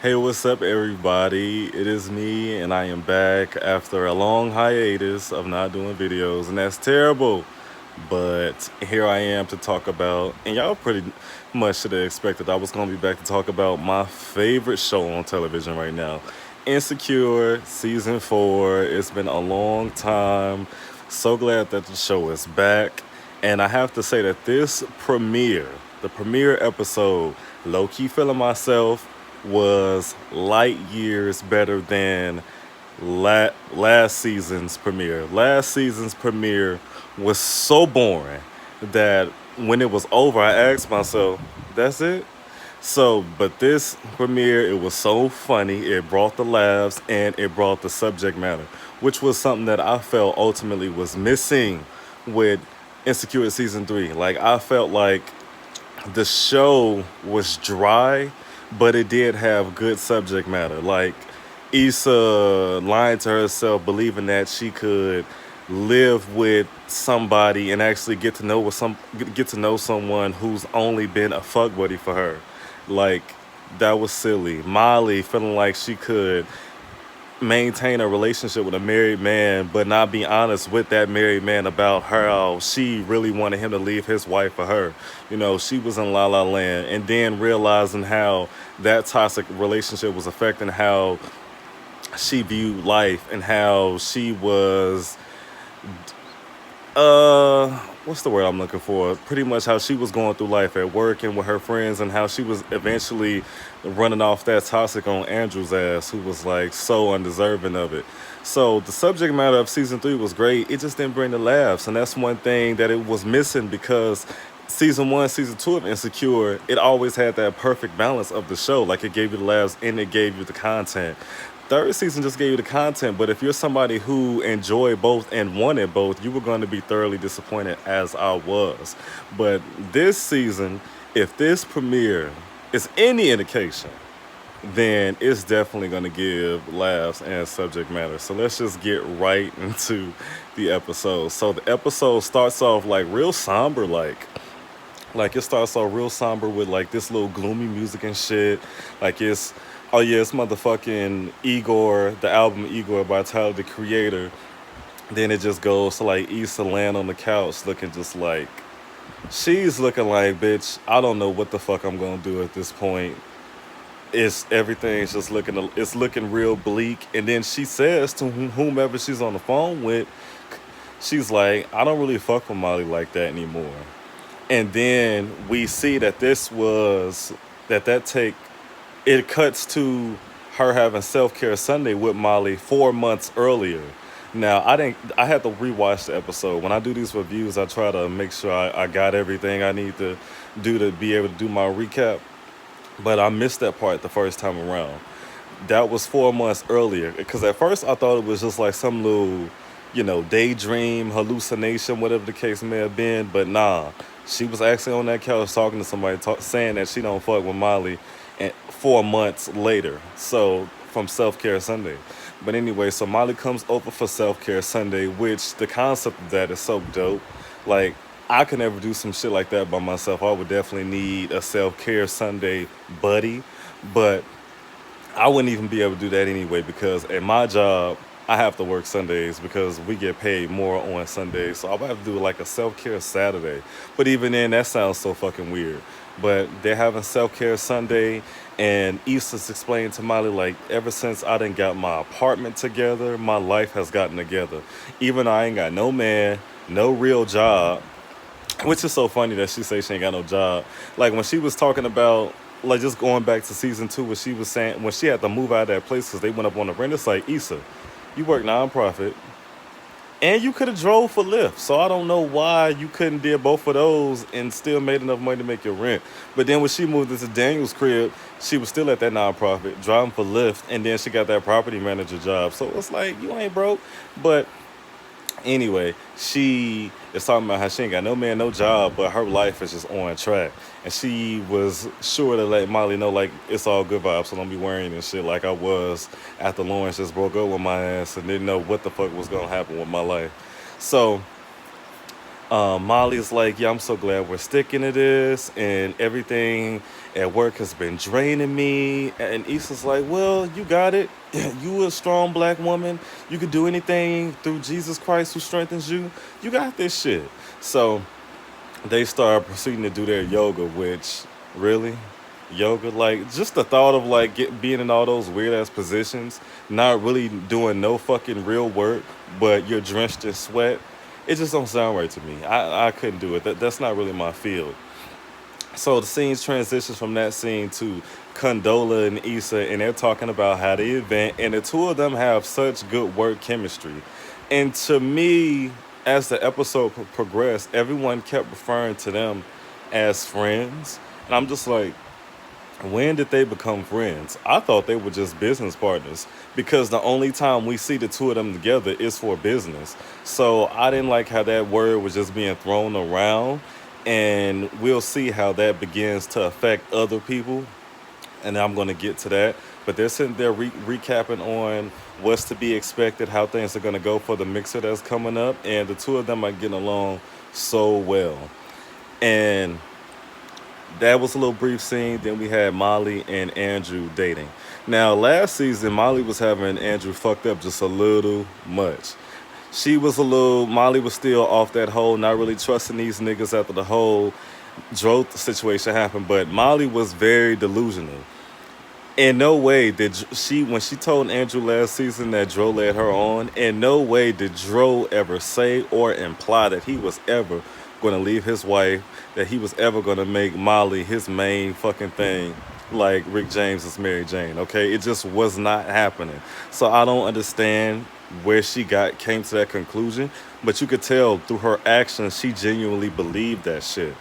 Hey, what's up, everybody? It is me, and I am back after a long hiatus of not doing videos, and that's terrible. But here I am to talk about, and y'all pretty much should have expected I was going to be back to talk about my favorite show on television right now, Insecure Season 4. It's been a long time. So glad that the show is back. And I have to say that this premiere, the premiere episode, Lowkey Feeling Myself, was light years better than last season's premiere. Last season's premiere was so boring that when it was over, I asked myself, that's it? So, but this premiere, it was so funny. It brought the laughs and it brought the subject matter, which was something that I felt ultimately was missing with Insecure season 3. Like, I felt like the show was dry, but it did have good subject matter. Like Issa lying to herself, believing that she could live with somebody and actually get to know someone who's only been a fuck buddy for her. Like that was silly. Molly feeling like she could maintain a relationship with a married man, but not be honest with that married man about how she really wanted him to leave his wife for her. You know, she was in La La Land, and then realizing how that toxic relationship was affecting how she viewed life and how she was what's the word I'm looking for? Pretty much how she was going through life at work and with her friends, and how she was eventually running off that toxic on Andrew's ass, who was like so undeserving of it. So the subject matter of season 3 was great. It just didn't bring the laughs, and that's one thing that it was missing because season 1, season 2 of Insecure, it always had that perfect balance of the show. Like it gave you the laughs and it gave you the content. Third season just gave you the content, but if you're somebody who enjoyed both and wanted both, you were going to be thoroughly disappointed, as I was. But this season, if this premiere is any indication, then it's definitely going to give laughs and subject matter. So let's just get right into the episode. So the episode starts off like real somber, like it starts off real somber with like this little gloomy music and shit. Like it's oh yeah, it's motherfucking Igor, the album Igor by Tyler the Creator. Then it just goes to like Issa laying on the couch looking just like she's looking like, bitch, I don't know what the fuck I'm gonna do at this point. It's everything's just looking it's looking real bleak. And then she says to whomever she's on the phone with, she's like, I don't really fuck with Molly like that anymore. And then we see that this was that take it cuts to her having self-care Sunday with Molly 4 months earlier. Now I had to rewatch the episode. When I do these reviews, I try to make sure I got everything I need to do to be able to do my recap. But I missed that part the first time around. That was 4 months earlier. Because at first I thought it was just like some little, daydream, hallucination, whatever the case may have been. But nah, she was actually on that couch talking to somebody, saying that she don't fuck with Molly, and 4 months later. So from Self Care Sunday. But anyway, so Molly comes over for Self Care Sunday, which the concept of that is so dope. Like I could never do some shit like that by myself. I would definitely need a Self Care Sunday buddy, but I wouldn't even be able to do that anyway because at my job, I have to work Sundays because we get paid more on Sundays. So I would have to do like a self care Saturday. But even then, that sounds so fucking weird. But they're having self care Sunday, and Issa's explaining to Molly, like, ever since I done got my apartment together, my life has gotten together. Even though I ain't got no man, no real job, which is so funny that she says she ain't got no job. Like when she was talking about, like just going back to season 2, when she was saying when she had to move out of that place because they went up on the rent. It's like, Issa, you work nonprofit and you could have drove for Lyft. So I don't know why you couldn't did both of those and still made enough money to make your rent. But then when she moved into Daniel's crib, she was still at that nonprofit driving for Lyft, and then she got that property manager job. So it's like you ain't broke, but anyway, she is talking about how she ain't got no man, no job, but her life is just on track. And she was sure to let Molly know, like, it's all good vibes, so don't be worrying and shit like I was after Lawrence just broke up with my ass and didn't know what the fuck was going to happen with my life. So Molly's like, yeah, I'm so glad we're sticking to this, and everything at work has been draining me. And Issa's like, well, you got it. You a strong black woman. You can do anything through Jesus Christ who strengthens you. You got this shit. So they start proceeding to do their yoga, which really yoga, like just the thought of like being in all those weird ass positions, not really doing no fucking real work, but you're drenched in sweat. It just don't sound right to me. I couldn't do it. That's not really my field. So the scenes transitions from that scene to Condola and Issa, and they're talking about how they event, and the two of them have such good work chemistry. And to me, as the episode progressed, everyone kept referring to them as friends, and I'm just like, when did they become friends? I thought they were just business partners because the only time we see the two of them together is for business. So I didn't like how that word was just being thrown around. And we'll see how that begins to affect other people. And I'm going to get to that. But they're sitting there recapping on what's to be expected, how things are going to go for the mixer that's coming up. And the two of them are getting along so well. And that was a little brief scene. Then we had Molly and Andrew dating. Now, last season, Molly was having Andrew fucked up just a little much. Molly was still off that whole, not really trusting these niggas after the whole Dro situation happened. But Molly was very delusional. In no way did when she told Andrew last season that Dro led her on, in no way did Dro ever say or imply that he was ever going to leave his wife, that he was ever going to make Molly his main fucking thing like Rick James is Mary Jane, okay? It just was not happening. So I don't understand where she came to that conclusion, but you could tell through her actions she genuinely believed that shit.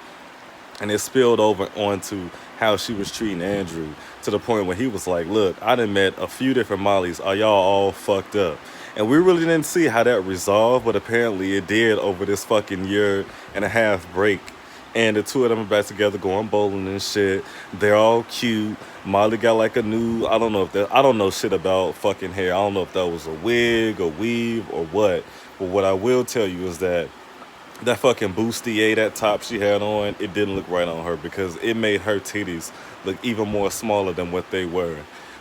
And it spilled over onto how she was treating Andrew to the point where he was like, look, I done met a few different Mollys. Are y'all all fucked up? And we really didn't see how that resolved, but apparently it did over this fucking year and a half break. And the two of them are back together going bowling and shit. They're all cute. Molly got like a new, I don't know shit about fucking hair. I don't know if that was a wig, a weave, or what. But what I will tell you is that fucking bustier, that top she had on, it didn't look right on her because it made her titties look even more smaller than what they were.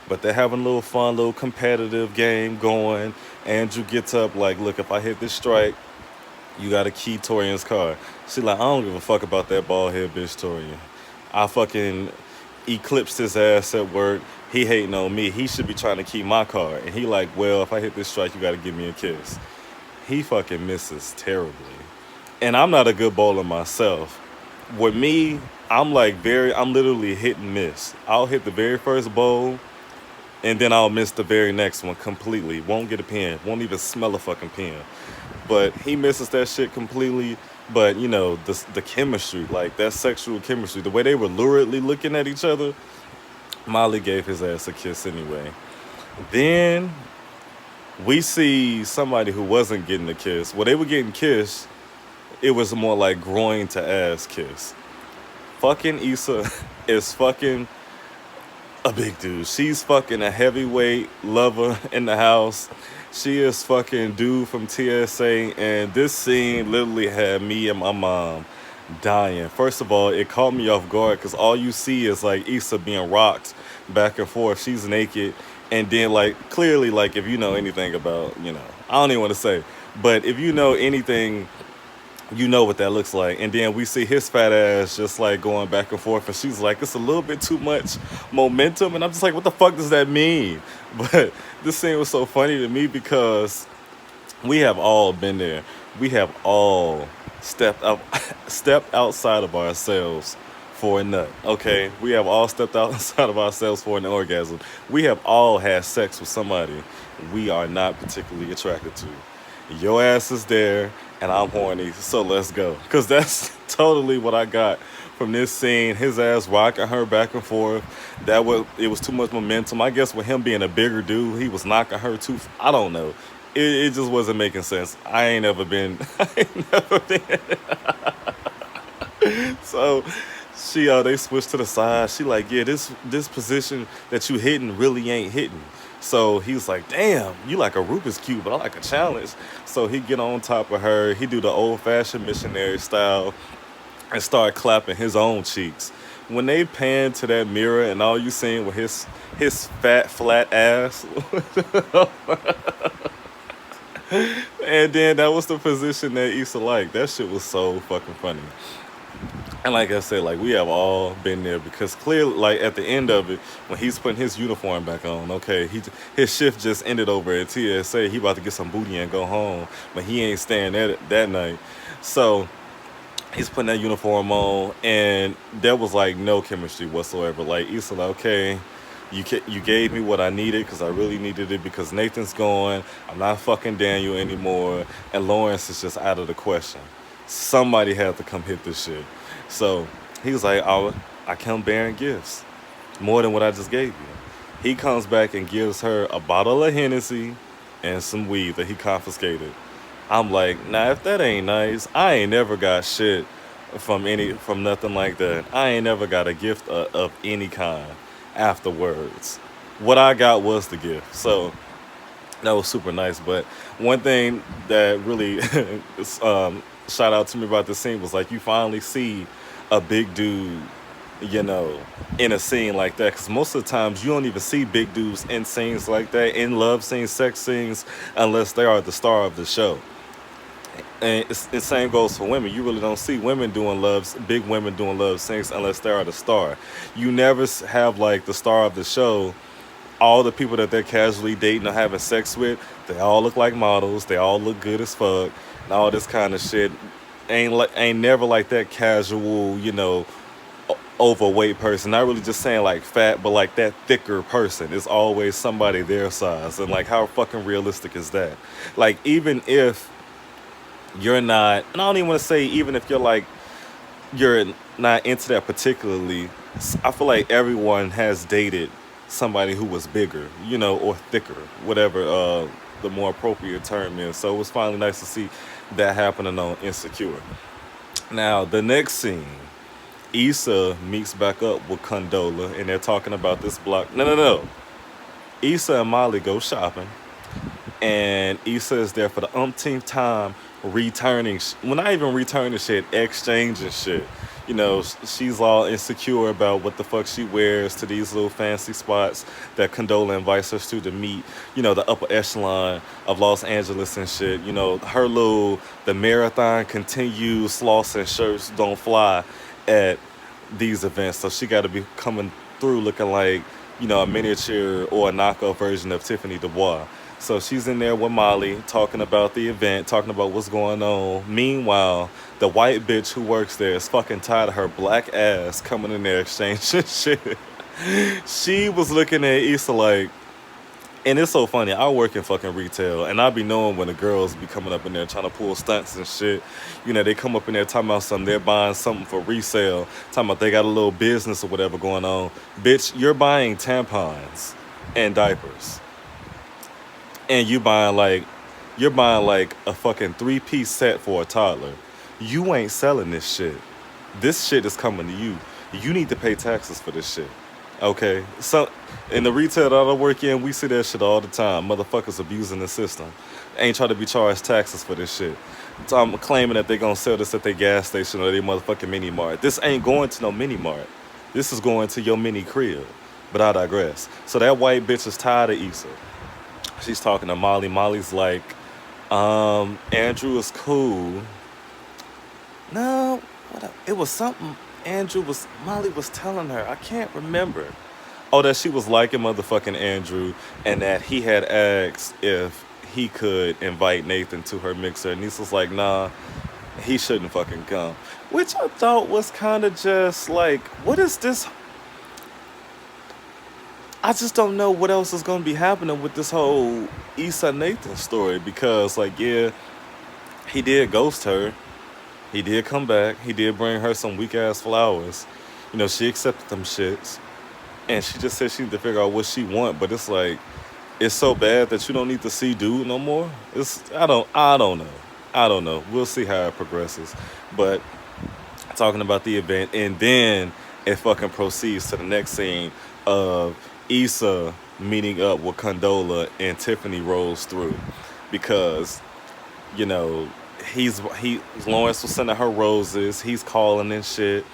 But they're having a little fun, little competitive game going. Andrew gets up like, look, if I hit this strike, you got to key Torian's car. She like, I don't give a fuck about that bald head bitch Torian. I fucking eclipsed his ass at work. He hating on me. He should be trying to keep my car. And he like, well, if I hit this strike, you got to give me a kiss. He fucking misses terribly. And I'm not a good bowler myself. With me, I'm literally hit and miss. I'll hit the very first bowl, and then I'll miss the very next one completely. Won't get a pin. Won't even smell a fucking pin. But he misses that shit completely. But, you know, the chemistry, like that sexual chemistry, the way they were luridly looking at each other, Molly gave his ass a kiss anyway. Then we see somebody who wasn't getting a kiss. Well, they were getting kissed. It was more like groin to ass kiss. Fucking Issa is fucking a big dude. She's fucking a heavyweight lover in the house. She is fucking dude from TSA, and this scene literally had me and my mom dying. First of all, it caught me off guard because all you see is like Issa being rocked back and forth. She's naked, and then like clearly, like if you know anything about, you know, I don't even want to say, but if you know anything, you know what that looks like. And then we see his fat ass just like going back and forth, and she's like, it's a little bit too much momentum, and I'm just like, what the fuck does that mean? But this scene was so funny to me because we have all been there. We have all stepped outside of ourselves for a nut, okay? We have all stepped outside of ourselves for an orgasm. We have all had sex with somebody we are not particularly attracted to. Your ass is there, and I'm horny, so let's go. Because that's totally what I got from this scene. His ass rocking her back and forth. It was too much momentum. I guess with him being a bigger dude, he was knocking her too. I don't know. It just wasn't making sense. I ain't never been. So they switched to the side. She like, yeah, this position that you hitting really ain't hitting. So he's like, damn, you like a Rubik's Cube, but I like a challenge. So he get on top of her, he do the old fashioned missionary style and start clapping his own cheeks. When they pan to that mirror and all you seen with his fat flat ass, and then that was the position that Issa liked. That shit was so fucking funny. And like I said, like we have all been there because clearly, like at the end of it, when he's putting his uniform back on, okay, his shift just ended over at TSA. He about to get some booty and go home, but he ain't staying there that night. So he's putting that uniform on, and there was like no chemistry whatsoever. Like Issa, like, okay, you gave me what I needed because I really needed it because Nathan's gone. I'm not fucking Daniel anymore, and Lawrence is just out of the question. Somebody had to come hit this shit. So he was like, I come bearing gifts, more than what I just gave you. He comes back and gives her a bottle of Hennessy and some weed that he confiscated. I'm like, nah, if that ain't nice, I ain't never got shit from nothing like that. I ain't never got a gift of any kind afterwards. What I got was the gift. So that was super nice. But one thing that really shout out to me about this scene was like you finally see a big dude, you know, in a scene like that. Because most of the times you don't even see big dudes in scenes like that, in love scenes, sex scenes, unless they are the star of the show. And the same goes for women. You really don't see big women doing love scenes unless they are the star. You never have like the star of the show. All the people that they're casually dating or having sex with, they all look like models. They all look good as fuck, and all this kind of shit. Ain't never like that casual, you know, overweight person. Not really just saying like fat, but like that thicker person. It's always somebody their size, and like how fucking realistic is that? Like even if you're not, and I don't even want to say even if you're not into that particularly. I feel like everyone has dated somebody who was bigger, you know, or thicker, whatever the more appropriate term is. So it was finally nice to see that happening on Insecure. Now the next scene, Issa meets back up with Condola, and they're talking about this block. No. Issa and Molly go shopping, and Issa is there for the umpteenth time, returning. Well, not even returning shit, exchanging shit. You know, she's all insecure about what the fuck she wears to these little fancy spots that Condola invites us to meet, you know, the upper echelon of Los Angeles and shit. You know, the marathon continues, sloths and shirts don't fly at these events. So she got to be coming through looking like, you know, a miniature or a knockoff version of Tiffany Dubois. So she's in there with Molly talking about the event, talking about what's going on. Meanwhile, the white bitch who works there is fucking tired of her black ass coming in there exchanging shit. She was looking at Issa like, and it's so funny. I work in fucking retail, and I be knowing when the girls be coming up in there trying to pull stunts and shit. You know, they come up in there talking about something. They're buying something for resale, talking about they got a little business or whatever going on. Bitch, you're buying tampons and diapers. And you're buying like a fucking 3-piece set for a toddler. You ain't selling this shit. This shit is coming to you. You need to pay taxes for this shit. Okay? So in the retail that I work in, we see that shit all the time. Motherfuckers abusing the system. Ain't trying to be charged taxes for this shit. So I'm claiming that they gonna sell this at their gas station or their motherfucking mini mart. This ain't going to no mini mart. This is going to your mini crib. But I digress. So that white bitch is tired of Issa. She's talking to Molly. Molly's like, Andrew is cool. No, it was something Molly was telling her. I can't remember. Oh, that she was liking motherfucking Andrew and that he had asked if he could invite Nathan to her mixer. And Nissa's like, nah, he shouldn't fucking come. Which I thought was kind of just like, what is this? I just don't know what else is going to be happening with this whole Issa Nathan story because, like, yeah, he did ghost her. He did come back. He did bring her some weak-ass flowers. You know, she accepted them shits. And she just said she need to figure out what she want. But it's like, it's so bad that you don't need to see dude no more. I don't know. I don't know. We'll see how it progresses. But talking about the event, and then it fucking proceeds to the next scene of Issa meeting up with Condola, and Tiffany rolls through because you know he Lawrence was sending her roses. He's calling and shit,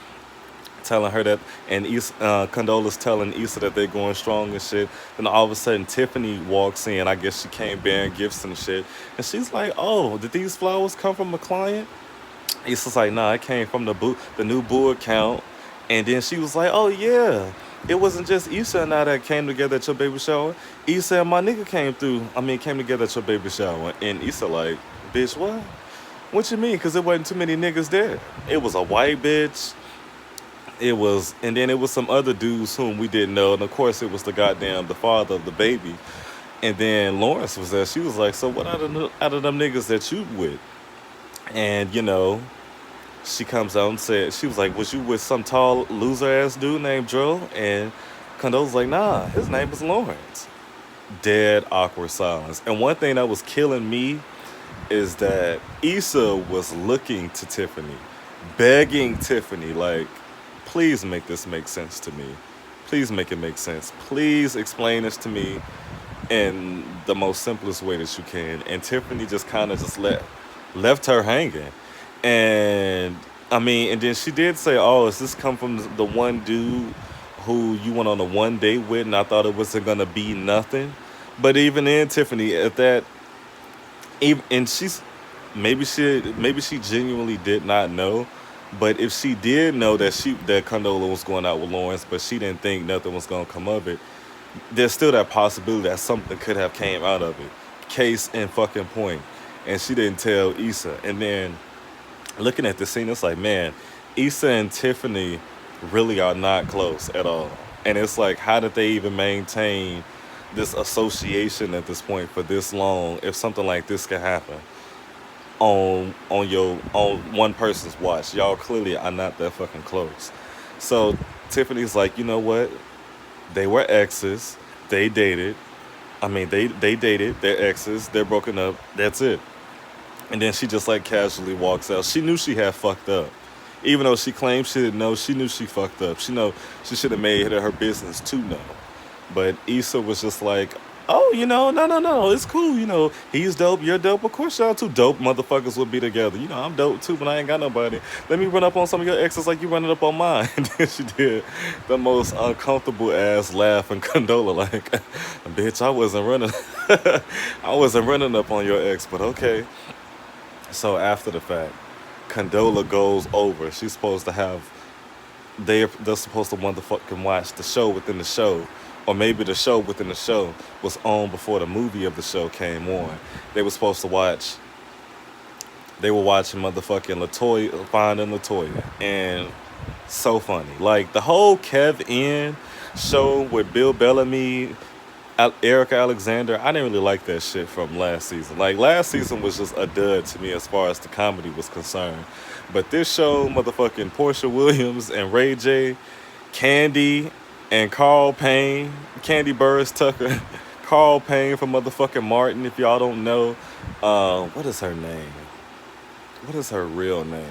telling her that, and Condola's telling Issa that they're going strong and shit. Then all of a sudden, Tiffany walks in. I guess she came bearing gifts and shit, and she's like, "Oh, did these flowers come from a client?" Issa's like, "Nah, it came from the new boo account." And then she was like, "Oh yeah, it wasn't just Issa and I that came together at your baby shower. Issa and my nigga came through. I mean, came together at your baby shower." And Issa like, "Bitch, what? What you mean? Cause there wasn't too many niggas there. It was a white bitch. It was, and then it was some other dudes whom we didn't know, and of course it was the father of the baby. And then Lawrence was there. She was like, so what out of them niggas that you with?" And she comes out and said, she was like, "Was you with some tall loser ass dude named Dro?" And Condola's like, "Nah, his name is Lawrence." Dead awkward silence. And one thing that was killing me is that Issa was looking to Tiffany, begging Tiffany, like, please make this make sense to me. Please make it make sense. Please explain this to me in the most simplest way that you can. And Tiffany just kind of just left her hanging. And I mean, and then she did say, "Oh, is this come from the one dude who you went on a one date with?" And I thought it wasn't gonna be nothing. But even then, Tiffany, at that, even and she's maybe she genuinely did not know. But if she did know that Condola was going out with Lawrence, but she didn't think nothing was gonna come of it, there's still that possibility that something could have came out of it. Case in fucking point. And she didn't tell Issa. And then looking at the scene, it's like, man, Issa and Tiffany really are not close at all. And it's like, how did they even maintain this association at this point for this long if something like this could happen on one person's watch? Y'all clearly are not that fucking close. So Tiffany's like, you know what? They were exes. They dated. I mean, they dated. They're exes. They're broken up. That's it. And then she just like casually walks out. She knew she had fucked up. Even though she claimed she didn't know, she knew she fucked up. She know she should have made it her business to know. But Issa was just like, "Oh, no, it's cool. He's dope, you're dope. Of course, y'all two dope motherfuckers would be together. I'm dope too, but I ain't got nobody. Let me run up on some of your exes like you running up on mine." And then she did the most uncomfortable ass laugh and Condola like, "Bitch, I wasn't running. I wasn't running up on your ex, but okay." So after the fact, Condola goes over. She's supposed to have they're supposed to motherfucking watch the show within the show. Or maybe the show within the show was on before the movie of the show came on. They were supposed to watch. They were watching motherfucking Latoya, Finding Latoya, and so funny. Like the whole Kev In show with Bill Bellamy, Erica Alexander. I didn't really like that shit from last season. Like last season was just a dud to me as far as the comedy was concerned. But this show, motherfucking Portia Williams and Ray J, Candy and Carl Payne, Candy Burris Tucker, Carl Payne from motherfucking Martin. If y'all don't know, what is her name? What is her real name?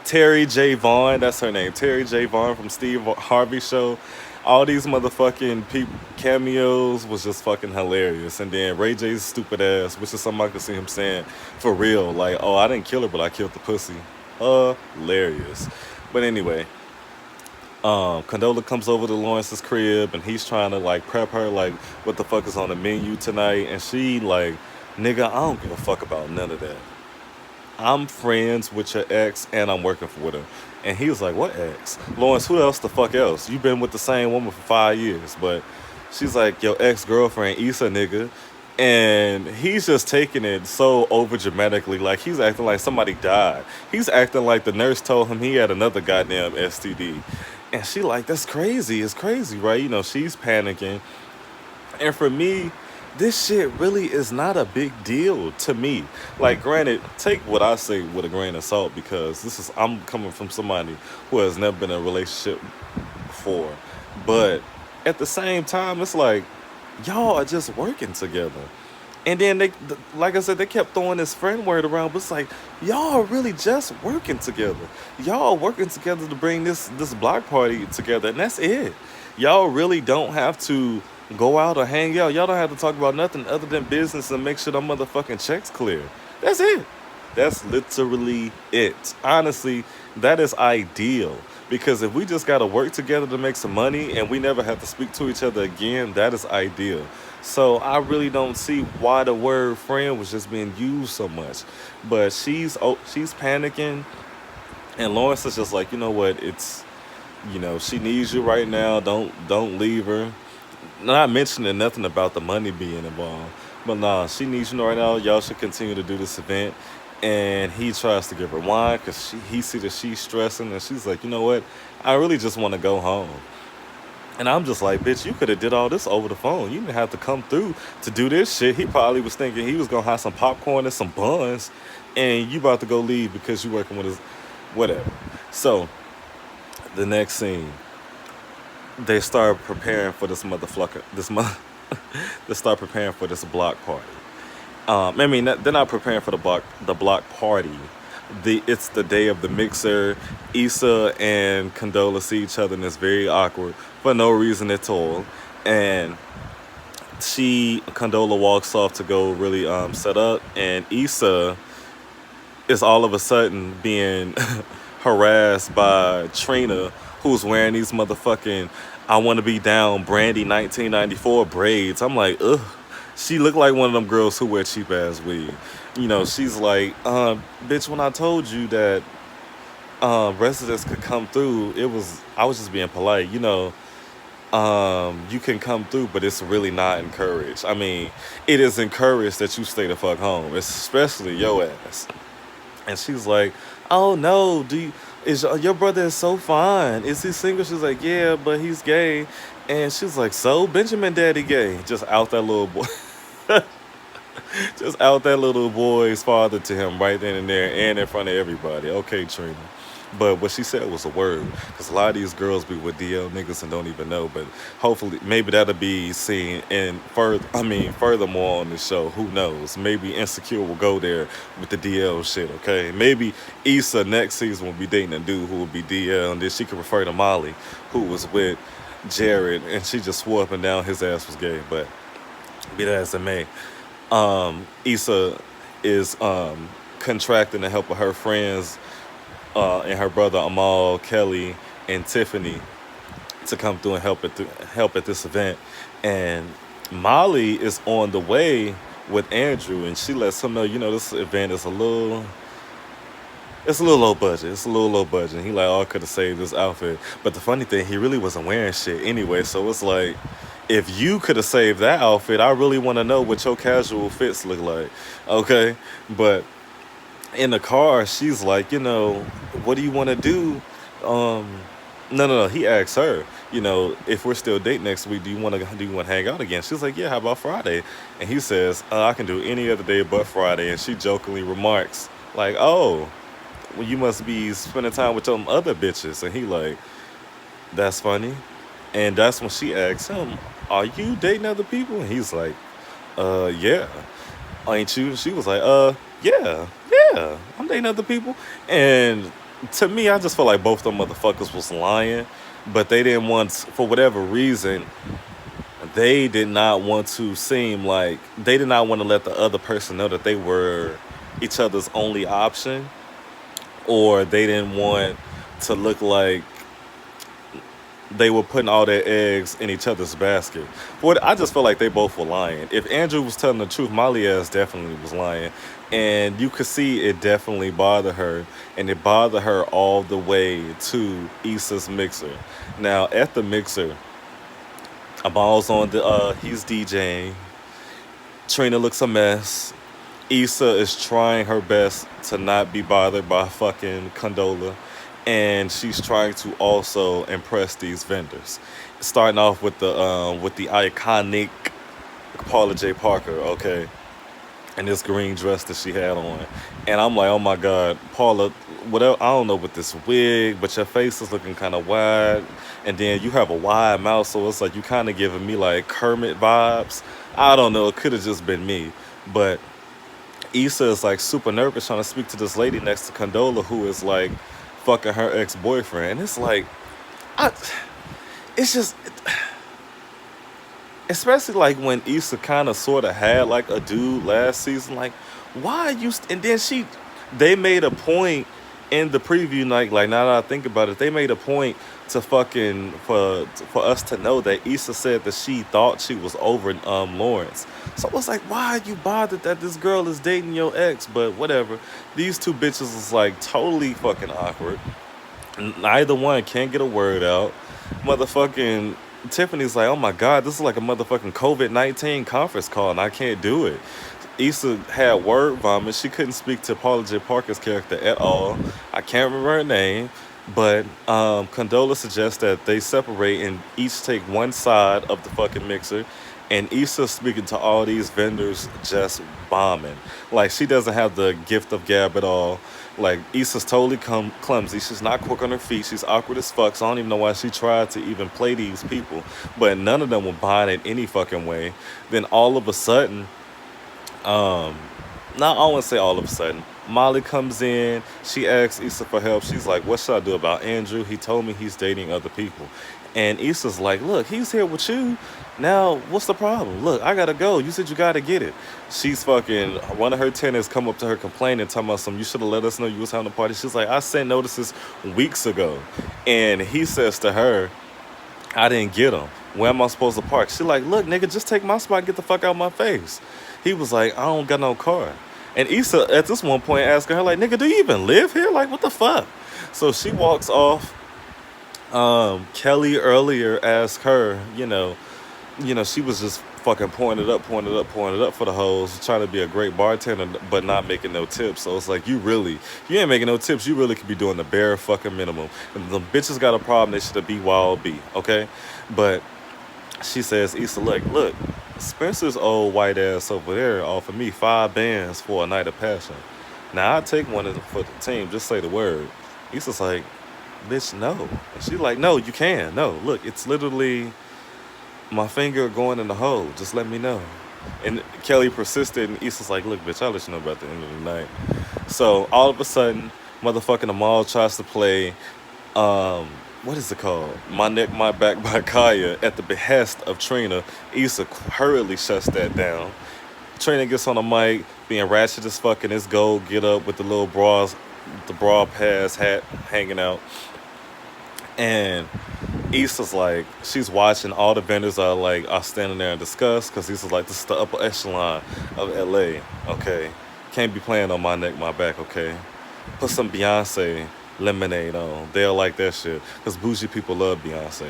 Terry J. Vaughn. That's her name. Terry J. Vaughn from Steve Harvey Show. All these motherfucking cameos was just fucking hilarious. And then Ray J's stupid ass, which is something I could see him saying for real. Like, "Oh, I didn't kill her, but I killed the pussy." Hilarious. But anyway, Condola comes over to Lawrence's crib and he's trying to like prep her like what the fuck is on the menu tonight. And she like, "Nigga, I don't give a fuck about none of that. I'm friends with your ex and I'm working with her." And he was like, "What ex?" "Lawrence, who else the fuck else? You've been with the same woman for 5 years." But she's like, "Your ex-girlfriend, Issa, nigga." And he's just taking it so over dramatically, like he's acting like somebody died. He's acting like the nurse told him he had another goddamn STD. And she like, "That's crazy. It's crazy, right?" She's panicking. And for me, this shit really is not a big deal to me. Like, granted, take what I say with a grain of salt because I'm coming from somebody who has never been in a relationship before. But at the same time, it's like, y'all are just working together. And then like I said, they kept throwing this friend word around, but it's like, y'all are really just working together. Y'all are working together to bring this block party together, and that's it. Y'all really don't have to Go out or hang out. Y'all don't have to talk about nothing other than business and make sure them motherfucking checks clear. That's it. That's literally it. Honestly, that is ideal. Because if we just gotta work together to make some money and we never have to speak to each other again, that is ideal. So I really don't see why the word friend was just being used so much. But she's panicking, and Lawrence is just like, you know what, she needs you right now. Don't leave her. Not mentioning nothing about the money being involved. But nah, she needs you right now. Y'all should continue to do this event. And he tries to give her wine because he sees that she's stressing, and she's like, you know what? I really just want to go home. And I'm just like, bitch, you could have did all this over the phone. You didn't have to come through to do this shit. He probably was thinking he was gonna have some popcorn and some buns, and you about to go leave because you working with his whatever. So the next scene, they start preparing for this motherfucker. They start preparing for this block party. They're not preparing for the block party. It's the day of the mixer. Issa and Condola see each other, and it's very awkward for no reason at all. And Condola walks off to go really set up, and Issa is all of a sudden being harassed by Trina, who's wearing these motherfucking "I Want to Be Down" Brandy 1994 braids. I'm like, ugh. She looked like one of them girls who wear cheap ass weed. She's like, bitch, when I told you that residents could come through, I was just being polite. You can come through, but it's really not encouraged. I mean, it is encouraged that you stay the fuck home, especially your ass. And she's like, "Oh no, your brother is so fine? Is he single?" She's like, "Yeah, but he's gay." And she's like, "So Benjamin Daddy gay?" Just out that little boy, just out that little boy's father to him right then and there, and in front of everybody. Okay, Trina. But what she said was a word, because a lot of these girls be with DL niggas and don't even know. But hopefully, maybe that'll be seen in furthermore on the show. Who knows? Maybe Insecure will go there with the DL shit. Okay, maybe Issa next season will be dating a dude who will be DL, and then she could refer to Molly, who was with Jared, and she just swore up and down his ass was gay. But be that as it may, Issa is contracting the help of her friends and her brother Amal, Kelly, and Tiffany to come through and help at this event. And Molly is on the way with Andrew, and she lets him know, this event is it's a little low budget. It's a little low budget. And he like, oh, I could have saved this outfit. But the funny thing, he really wasn't wearing shit anyway. So it's like, if you could have saved that outfit, I really want to know what your casual fits look like. Okay, but in the car, she's like, what do you want to do? No. He asked her, if we're still dating next week, do you want to hang out again? She's like, yeah, how about Friday? And he says, I can do any other day but Friday. And she jokingly remarks, like, oh, well, you must be spending time with some other bitches. And he like, that's funny. And that's when she asks him, are you dating other people? And he's like, yeah. Ain't you? She was like, yeah, I'm dating other people. And to me, I just feel like both them motherfuckers was lying, but they didn't want, for whatever reason, they did not want to seem like, they did not want to let the other person know that they were each other's only option, or they didn't want to look like they were putting all their eggs in each other's basket. But I just felt like they both were lying. If Andrew was telling the truth, Molly ass definitely was lying. And you could see it definitely bothered her. And it bothered her all the way to Issa's mixer. Now, at the mixer, Amal's he's DJing. Trina looks a mess. Issa is trying her best to not be bothered by fucking Condola. And she's trying to also impress these vendors. Starting off with the iconic Paula J. Parker, okay, and this green dress that she had on. And I'm like, oh my God, Paula, whatever, I don't know, with this wig, but your face is looking kind of wide. And then you have a wide mouth, so it's like you kind of giving me like Kermit vibes. I don't know, it could have just been me. But Issa is like super nervous trying to speak to this lady next to Condola, who is like fucking her ex-boyfriend. And it's like, it's just, especially like when Issa kind of sort of had like a dude last season. Like, why are you? And then they made a point in the preview night. Like now that I think about it, they made a point to fucking for us to know that Issa said that she thought she was over Lawrence. So I was like, why are you bothered that this girl is dating your ex? But whatever. These two bitches is like totally fucking awkward. Neither one can get a word out. Motherfucking Tiffany's like, oh my god, this is like a motherfucking COVID-19 conference call, and I can't do it. Issa had word vomit. She couldn't speak to Paula J. Parker's character at all. I can't remember her name, but Condola suggests that they separate and each take one side of the fucking mixer. And Issa speaking to all these vendors just bombing. Like she doesn't have the gift of gab at all. Like Issa's totally clumsy. She's not quick on her feet. She's awkward as fuck. So I don't even know why she tried to even play these people. But none of them were buying it any fucking way. Then all of a sudden, um, not I want to say all of a sudden, Molly comes in. She asks Issa for help. She's like, "What should I do about Andrew? He told me he's dating other people." And Issa's like, "Look, he's here with you. Now, what's the problem? Look, I gotta go. You said you gotta get it." She's fucking. One of her tenants come up to her complaining, talking about some. You should have let us know you was having a party. She's like, "I sent notices weeks ago," and he says to her, "I didn't get them. Where am I supposed to park?" She like, "Look, nigga, just take my spot and get the fuck out of my face." He was like, "I don't got no car." And Issa at this one point asking her like, "Nigga, do you even live here? Like, what the fuck?" So she walks off. Kelly earlier asked her, she was just fucking pouring it up, pouring it up, pouring it up for the hoes, trying to be a great bartender, but not making no tips. So it's like, you ain't making no tips. You really could be doing the bare fucking minimum. And the bitches got a problem. They should be BYOB, okay? But she says, Issa, look, Spencer's old white ass over there offered me 5 bands for a night of passion. Now I take one for the team. Just say the word. Issa's like, bitch, no. And she's like, no, you can. No, look, it's literally my finger going in the hole. Just let me know. And Kelly persisted, and Issa's like, look, bitch, I'll let you know about the end of the night. So all of a sudden, motherfucking Amal tries to play, what is it called? My Neck, My Back by Kaya at the behest of Trina. Issa hurriedly shuts that down. Trina gets on the mic, being ratchet as fuck in his gold get up with the little bras, the bra pads hat hanging out. And Issa's like, she's watching. All the vendors are standing there and discuss, because Issa's like, this is the upper echelon of LA, okay? Can't be playing on My Neck, My Back, okay? Put some Beyonce lemonade on. They'll like that shit, because bougie people love Beyonce.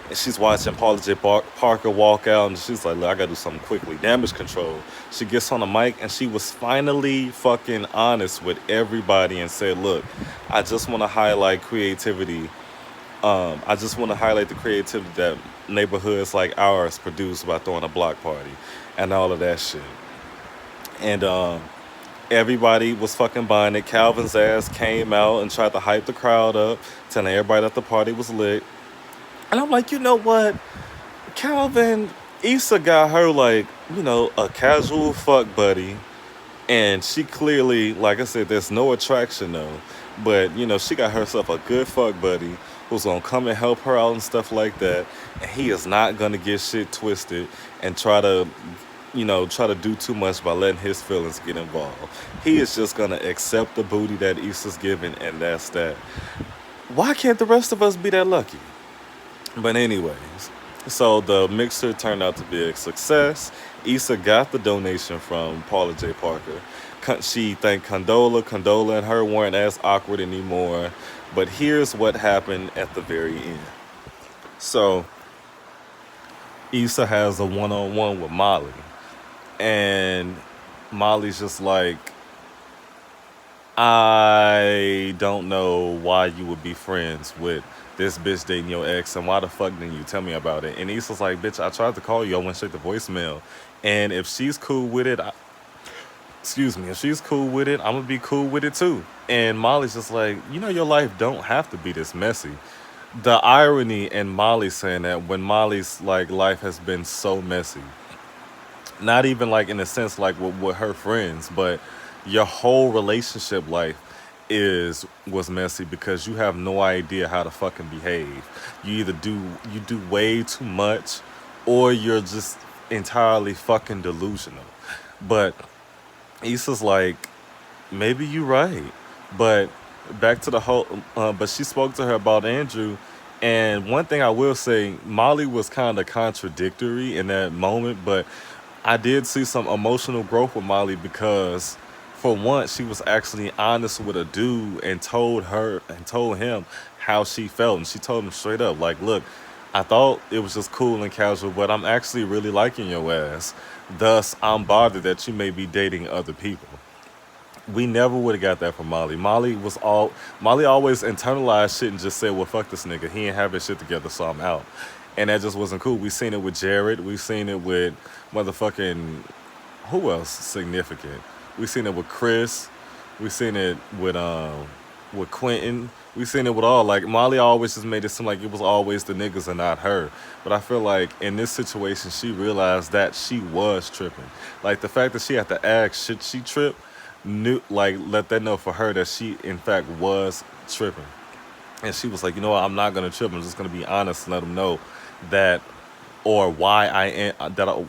And she's watching Paula J. Parker walk out, and she's like, look, I gotta do something quickly. Damage control. She gets on the mic, and she was finally fucking honest with everybody and said, look, I just want to highlight creativity. I just want to highlight the creativity that neighborhoods like ours produce by throwing a block party and all of that shit. And everybody was fucking buying it. Calvin's ass came out and tried to hype the crowd up, telling everybody that the party was lit. And I'm like, you know what? Calvin, Issa got her like, a casual fuck buddy. And she clearly, like I said, there's no attraction though. But, she got herself a good fuck buddy who's gonna come and help her out and stuff like that. And he is not gonna get shit twisted and try to do too much by letting his feelings get involved. He is just gonna accept the booty that Issa's giving, and that's that. Why can't the rest of us be that lucky? But anyways, so the mixer turned out to be a success. Issa got the donation from Paula J. Parker. She thanked Condola. Condola and her weren't as awkward anymore. But here's what happened at the very end. So Issa has a one-on-one with Molly. And Molly's just like, I don't know why you would be friends with this bitch dating your ex, and why the fuck didn't you tell me about it? And Issa's like, bitch, I tried to call you. I went straight to voicemail. And if she's cool with it, if she's cool with it, I'm gonna be cool with it too. And Molly's just like, your life don't have to be this messy. The irony in Molly saying that, when Molly's like life has been so messy, not even like in a sense like with her friends, but your whole relationship life was messy, because you have no idea how to fucking behave. You do way too much, or you're just entirely fucking delusional. But Issa's like, maybe you're right. But back to the whole, but she spoke to her about Andrew. And one thing I will say, Molly was kind of contradictory in that moment, but I did see some emotional growth with Molly because for once she was actually honest with a dude and told him how she felt. And she told him straight up, like, look, I thought it was just cool and casual, but I'm actually really liking your ass. Thus, I'm bothered that you may be dating other people. We never would have got that from Molly. Molly always internalized shit and just said, "Well, fuck this nigga. He ain't have his shit together, so I'm out." And that just wasn't cool. We seen it with Jared. We seen it with motherfucking who else significant. We seen it with Chris. We seen it with Quentin. We seen it with all like Molly always just made it seem like it was always the niggas and not her. But I feel like in this situation she realized that she was tripping. Like the fact that she had to ask should she trip, knew like let that know for her that she in fact was tripping. And she was like, you know what, I'm not gonna trip. I'm just gonna be honest and let them know that or why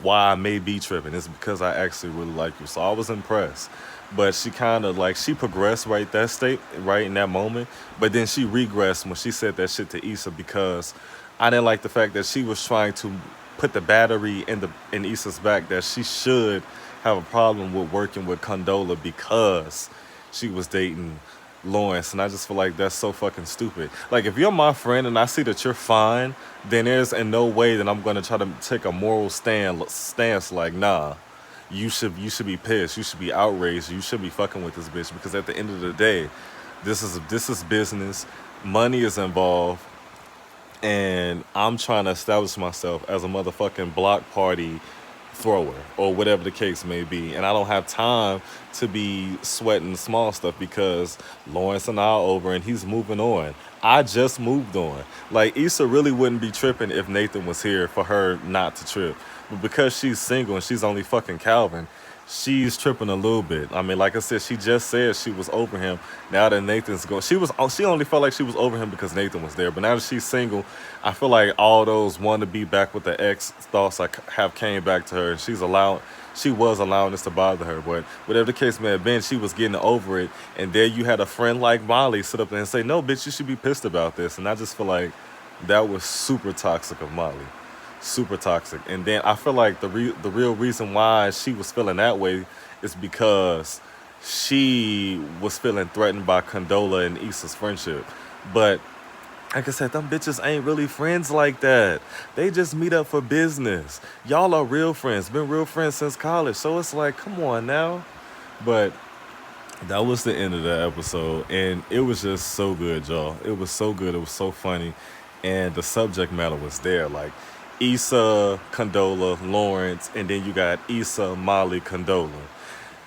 why I may be tripping is because I actually really like you. So I was impressed. But she kind of like she progressed right in that moment, but then she regressed when she said that shit to Issa because I didn't like the fact that she was trying to put the battery in Issa's back that she should have a problem with working with Condola because she was dating Lawrence, and I just feel like that's so fucking stupid. Like, if you're my friend and I see that you're fine, then there's in no way that I'm gonna try to take a moral stance. Like, nah, you should be pissed. You should be outraged. You should be fucking with this bitch because at the end of the day, this is business. Money is involved, and I'm trying to establish myself as a motherfucking block party thrower or whatever the case may be. And I don't have time to be sweating small stuff because Lawrence and I are over and he's moving on. I just moved on. Like Issa really wouldn't be tripping if Nathan was here for her not to trip. But because she's single and she's only fucking Calvin, she's tripping a little bit. I mean, like I said, she just said she was over him. Now that Nathan's gone, she only felt like she was over him because Nathan was there. But now that she's single, I feel like all those want to be back with the ex thoughts like have came back to her, and she was allowing this to bother her. But whatever the case may have been, she was getting over it. And there you had a friend like Molly sit up there and say, "No, bitch, you should be pissed about this." And I just feel like that was super toxic of Molly, super toxic. And then I feel like the real reason why she was feeling that way is because she was feeling threatened by Condola and Issa's friendship. But like I said, them bitches ain't really friends like that. They just meet up for business. Y'all are real friends, been real friends since college. So it's like, come on now. But that was the end of the episode, and it was just so good, y'all. It was so good. It was so funny, and the subject matter was there. Like Issa, Condola, Lawrence, and then you got Issa, Molly, Condola,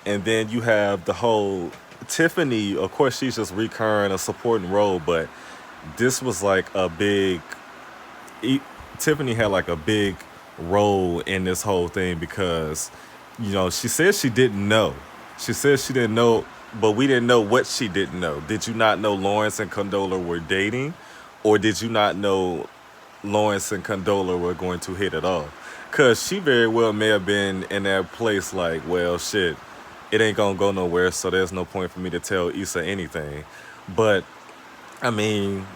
and then you have the whole Tiffany. Of course, she's just recurring a supporting role, but this was like a big. E- Tiffany had like a big role in this whole thing because, she said she didn't know. She said she didn't know, but we didn't know what she didn't know. Did you not know Lawrence and Condola were dating? Or did you not know Lawrence and Condola were going to hit it off? Because she very well may have been in that place like, well, shit, it ain't going to go nowhere, so there's no point for me to tell Issa anything. But I mean,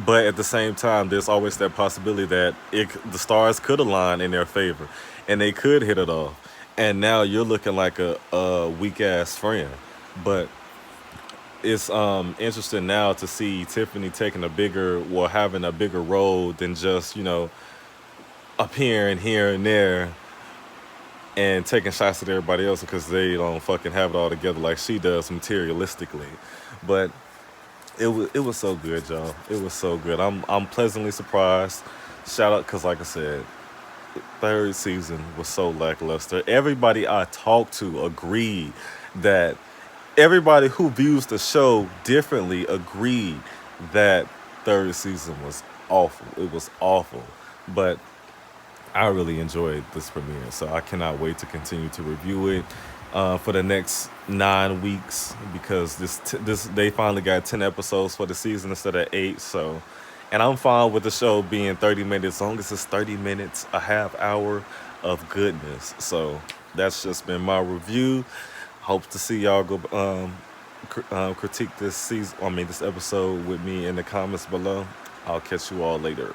but at the same time, there's always that possibility that the stars could align in their favor, and they could hit it off. And now you're looking like a weak ass friend. But it's interesting now to see Tiffany taking having a bigger role than just appearing here and there and taking shots at everybody else because they don't fucking have it all together like she does materialistically. But it was so good, y'all. It was so good. I'm pleasantly surprised. Shout out, because like I said, third season was so lackluster. Everybody I talked to agreed that everybody who views the show differently agreed that third season was awful. It was awful. But I really enjoyed this premiere, so I cannot wait to continue to review it for the next 9 weeks because this they finally got 10 episodes for the season instead of 8. So, And I'm fine with the show being 30 minutes, as long as it's 30 minutes, a half hour of goodness. So that's just been my review. Hope to see y'all go critique this season. I mean, this episode with me in the comments below. I'll catch you all later.